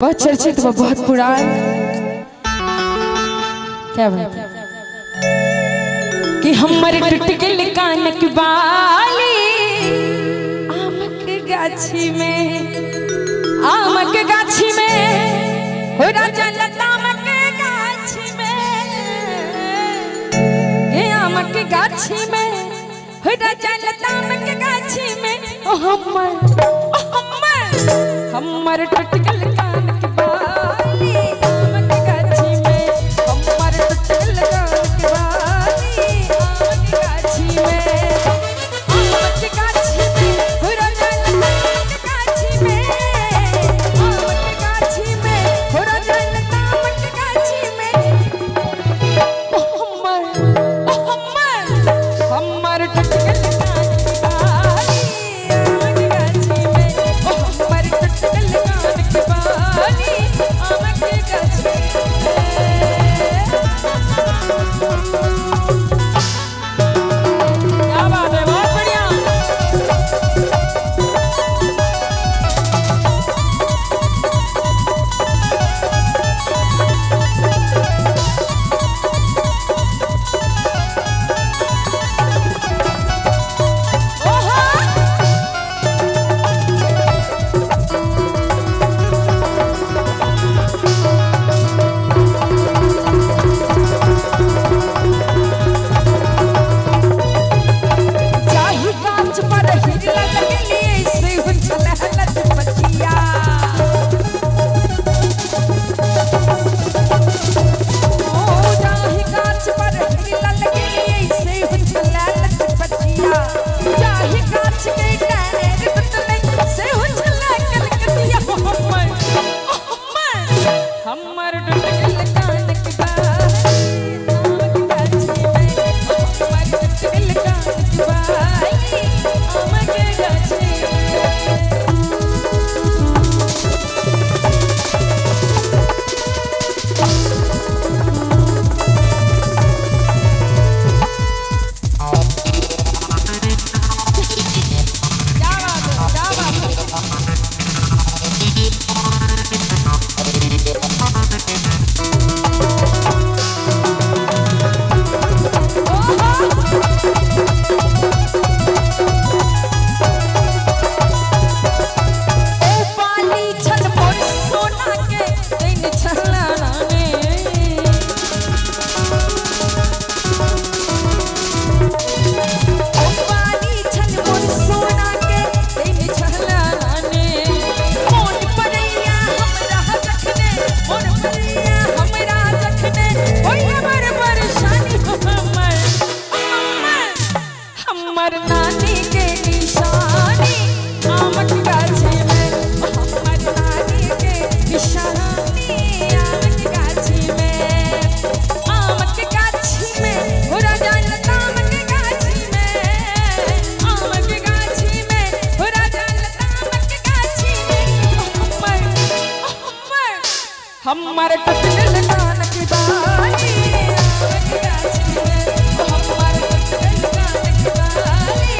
बहुत चर्चित व बहुत पुरान क्या बात है कि हमर टुटकल कानक बाली आमक गाछी में हो राजा लतामक गाछी में ये आमक गाछी में हो राजा लतामक गाछी में ओ हमर टुटकल कानक बाली आमक गाछी में हमर टुटकल कानक बाली आमक गाछी में आमक गाछी में हो राजा लतामक गाछी में आमक गाछी में हो राजा लतामक गाछी में ओ हमर टुटकल कानक बाली आमक गाछी में ओ हमर टुटकल कानक बाली आमक गाछी क्या बात है, बहुत बढ़िया। चाही कांच पर हिरला लगली से हुंचल हलत बचिया ओ चाही कांच पर हिरला लगली से हुंचल हलत बचिया चाही कांच के टायर बतले से हुंचल कलकतिया हमर टुटकल कानक बाली आमक गाछी में हमर टुटकल कानक बाली आमक गाछी क्या बात है। ओ पानी छल मोर सोना के दिन छलाना ने ओ पानी छल मोर सोना के दिन छलाना ने मोन परैया हमरा जखने मोन परैया हमरा जखने होय हमर परेशानी हमर नानी के निशानी आमक गाछी में हमर नानी के निशानी आमक गाछी में आमक गाछी में हो राजा लतामक गाछी में आमक गाछी में हो राजा लतामक गाछी में हमर टुटकल कानक बाली आमक गाछी में हमर टुटकल कानक बाली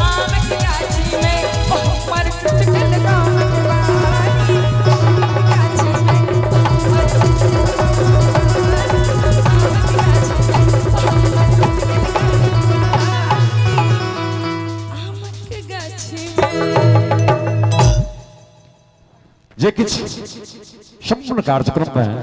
आमक गाछी में हमर टुटकल कानक बाली आमक गाछी में हमर टुटकल आमक गाछी में हमर टुटकल आमक गाछी में जे किछ संपूर्ण कार्यक्रम में